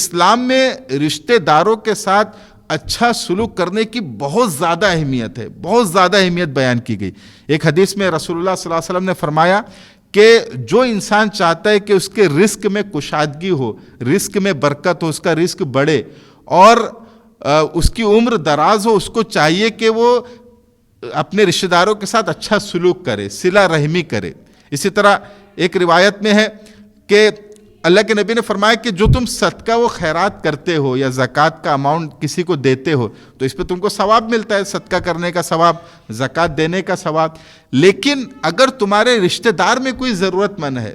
اسلام میں رشتہ داروں کے ساتھ اچھا سلوک کرنے کی بہت زیادہ اہمیت ہے، بہت زیادہ اہمیت بیان کی گئی۔ ایک حدیث میں رسول اللہ صلی اللہ علیہ وسلم نے فرمایا کہ جو انسان چاہتا ہے کہ اس کے رزق میں کشادگی ہو، رزق میں برکت ہو، اس کا رزق بڑھے اور اس کی عمر دراز ہو، اس کو چاہیے کہ وہ اپنے رشتہ داروں کے ساتھ اچھا سلوک کرے، صلہ رحمی کرے۔ اسی طرح ایک روایت میں ہے کہ اللہ کے نبی نے فرمایا کہ جو تم صدقہ و خیرات کرتے ہو یا زکوٰۃ کا اماؤنٹ کسی کو دیتے ہو تو اس پہ تم کو ثواب ملتا ہے، صدقہ کرنے کا ثواب، زکوٰۃ دینے کا ثواب۔ لیکن اگر تمہارے رشتہ دار میں کوئی ضرورت مند ہے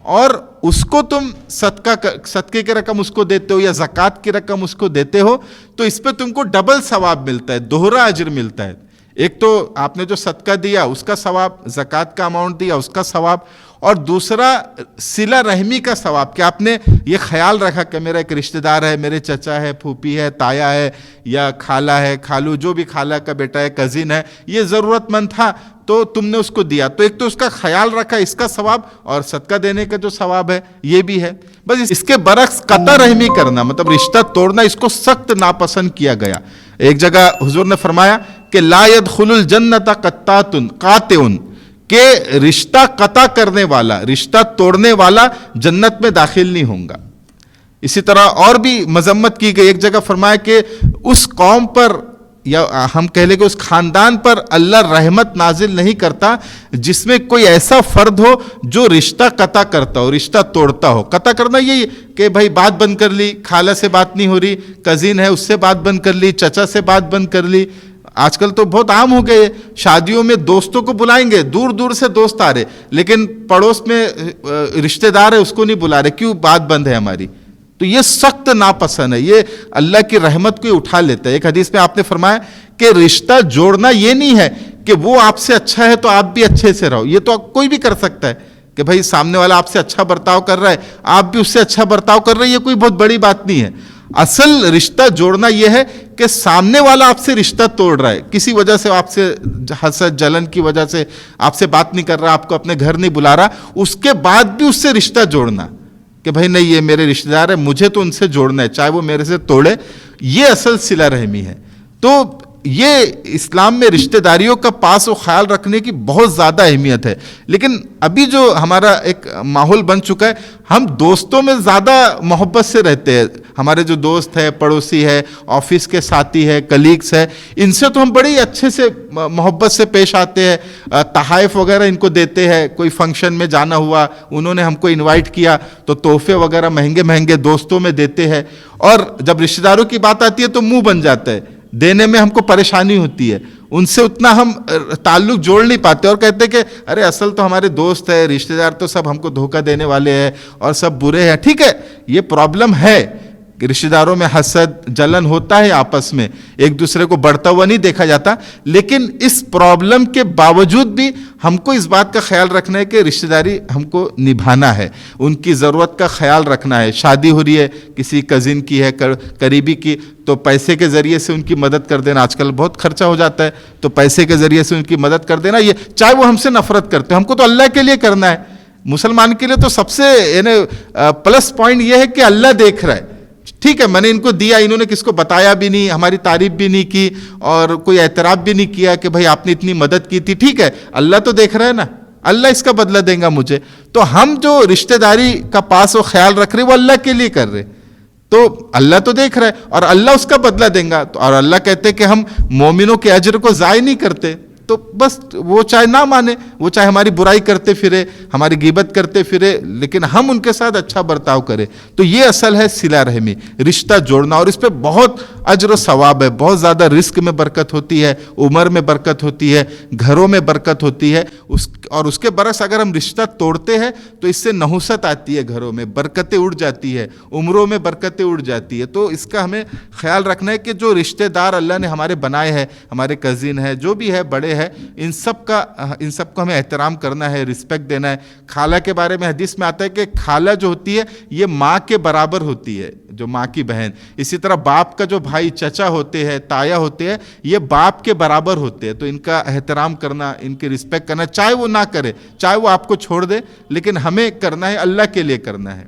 اور اس کو تم صدقے کی رقم اس کو دیتے ہو یا زکوٰۃ کی رقم اس کو دیتے ہو تو اس پہ تم کو ڈبل ثواب ملتا ہے، دوہرا اجر ملتا ہے۔ ایک تو آپ نے جو صدقہ دیا اس کا ثواب، زکوٰۃ کا اماؤنٹ دیا اس کا ثواب، اور دوسرا صلہ رحمی کا ثواب کہ آپ نے یہ خیال رکھا کہ میرا ایک رشتہ دار ہے، میرے چچا ہے، پھوپھی ہے، تایا ہے یا خالہ ہے، خالو، جو بھی خالہ کا بیٹا ہے، کزن ہے، یہ ضرورت مند تھا تو تم نے اس کو دیا، تو ایک تو اس کا خیال رکھا، اس کا ثواب، اور صدقہ دینے کا جو ثواب ہے یہ بھی ہے۔ بس اس کے برعکس قطع رحمی کرنا، مطلب رشتہ توڑنا، اس کو سخت ناپسند کیا گیا۔ ایک جگہ حضور نے فرمایا کہ لا يدخل الجنت قاطع، کہ رشتہ قطع کرنے والا، رشتہ توڑنے والا جنت میں داخل نہیں ہوں گا۔ اسی طرح اور بھی مذمت کی گئی، ایک جگہ فرمایا کہ اس قوم پر یا ہم کہہ لیں کہ اس خاندان پر اللہ رحمت نازل نہیں کرتا جس میں کوئی ایسا فرد ہو جو رشتہ قطع کرتا ہو، رشتہ توڑتا ہو۔ قطع کرنا یہی کہ بھائی بات بند کر لی، خالہ سے بات نہیں ہو رہی، کزن ہے اس سے بات بند کر لی، چچا سے بات بند کر لی۔ آج کل تو بہت عام ہو گئے، شادیوں میں دوستوں کو بلائیں گے، دور دور سے دوست آ رہے، لیکن پڑوس میں رشتہ دار ہے اس کو نہیں بلا رہے، کیوں؟ بات بند ہے ہماری۔ تو یہ سخت ناپسند ہے، یہ اللہ کی رحمت کو اٹھا لیتا ہے۔ ایک حدیث میں آپ نے فرمایا کہ رشتہ جوڑنا یہ نہیں ہے کہ وہ آپ سے اچھا ہے تو آپ بھی اچھے سے رہو، یہ تو کوئی بھی کر سکتا ہے کہ بھائی سامنے والا آپ سے اچھا برتاؤ کر رہا ہے، آپ بھی اس سے اچھا برتاؤ کر رہے ہیں، یہ کوئی بہت بڑی بات نہیں ہے۔ اصل رشتہ جوڑنا یہ ہے کہ سامنے والا آپ سے رشتہ توڑ رہا ہے، کسی وجہ سے آپ سے حسد جلن کی وجہ سے آپ سے بات نہیں کر رہا، آپ کو اپنے گھر نہیں بلا رہا، اس کے بعد بھی اس سے رشتہ جوڑنا کہ بھائی نہیں یہ میرے رشتہ دار ہے، مجھے تو ان سے جوڑنا ہے چاہے وہ میرے سے توڑے، یہ اصل صلہ رحمی ہے۔ تو یہ اسلام میں رشتہ داریوں کا پاس و خیال رکھنے کی بہت زیادہ اہمیت ہے۔ لیکن ابھی جو ہمارا ایک ماحول بن چکا ہے، ہم دوستوں میں زیادہ محبت سے رہتے ہیں، ہمارے جو دوست ہے، پڑوسی ہے، آفس کے ساتھی ہے، کلیگس ہے، ان سے تو ہم بڑے ہی اچھے سے محبت سے پیش آتے ہیں، تحائف وغیرہ ان کو دیتے ہیں، کوئی فنکشن میں جانا ہوا انہوں نے ہم کو انوائٹ کیا تو تحفے وغیرہ مہنگے مہنگے دوستوں میں دیتے ہیں، اور جب رشتہ داروں کی بات آتی ہے تو منہ بن جاتا ہے، دینے میں ہم کو پریشانی ہوتی ہے، ان سے اتنا ہم تعلق جوڑ نہیں پاتے اور کہتے کہ ارے اصل تو ہمارے دوست ہے، رشتہ دار تو سب ہم کو دھوکہ دینے والے ہیں اور سب برے ہیں۔ ٹھیک ہے، یہ پرابلم ہے کہ رشتہ داروں میں حسد جلن ہوتا ہے، آپس میں ایک دوسرے کو بڑھتا ہوا نہیں دیکھا جاتا، لیکن اس پرابلم کے باوجود بھی ہم کو اس بات کا خیال رکھنا ہے کہ رشتہ داری ہم کو نبھانا ہے، ان کی ضرورت کا خیال رکھنا ہے۔ شادی ہو رہی ہے کسی کزن کی ہے، قریبی کی، تو پیسے کے ذریعے سے ان کی مدد کر دینا، آج کل بہت خرچہ ہو جاتا ہے، تو پیسے کے ذریعے سے ان کی مدد کر دینا، یہ چاہے وہ ہم سے نفرت کرتے ہیں، ہم کو تو اللہ کے لیے کرنا ہے۔ مسلمان کے لیے تو سب سے پلس پوائنٹ یہ ہے کہ اللہ دیکھ رہا ہے۔ ٹھیک ہے، میں نے ان کو دیا، انہوں نے کس کو بتایا بھی نہیں، ہماری تعریف بھی نہیں کی اور کوئی اعتراف بھی نہیں کیا کہ بھائی آپ نے اتنی مدد کی تھی، ٹھیک ہے، اللہ تو دیکھ رہا ہے نا، اللہ اس کا بدلہ دے گا مجھے۔ تو ہم جو رشتہ داری کا پاس و خیال رکھ رہے وہ اللہ کے لیے کر رہے، تو اللہ تو دیکھ رہا ہے اور اللہ اس کا بدلہ دیں گا، اور اللہ کہتے کہ ہم مومنوں کے اجر کو ضائع نہیں کرتے، تو بس وہ چاہے نہ مانے، وہ چاہے ہماری برائی کرتے پھرے، ہماری غیبت کرتے پھرے، لیکن ہم ان کے ساتھ اچھا برتاؤ کریں، تو یہ اصل ہے صلہ رحمی، رشتہ جوڑنا، اور اس پہ بہت اجر و ثواب ہے، بہت زیادہ رزق میں برکت ہوتی ہے، عمر میں برکت ہوتی ہے، گھروں میں برکت ہوتی ہے، اور اس کے برعکس اگر ہم رشتہ توڑتے ہیں تو اس سے نحوست آتی ہے، گھروں میں برکتیں اڑ جاتی ہے، عمروں میں برکتیں اڑ جاتی ہے۔ تو اس کا ہمیں خیال رکھنا ہے کہ جو رشتہ دار اللہ نے ہمارے بنائے ہیں، ہمارے کزن ہے، جو بھی ہے، بڑے ہے، ان سب کو ہمیں احترام کرنا ہے، رسپیکٹ دینا ہے۔ خالہ کے بارے میں حدیث میں آتا ہے کہ خالہ جو ہوتی ہے یہ ماں کے برابر ہوتی ہے، جو ماں کی بہن۔ اسی طرح باپ کا جو بھائی، چچا ہوتے ہیں، تایا ہوتے ہیں، یہ باپ کے برابر ہوتے ہیں، تو ان کا احترام کرنا، ان کی رسپیکٹ کرنا، چاہے وہ نہ کرے، چاہے وہ آپ کو چھوڑ دے، لیکن ہمیں کرنا ہے، اللہ کے لیے کرنا ہے۔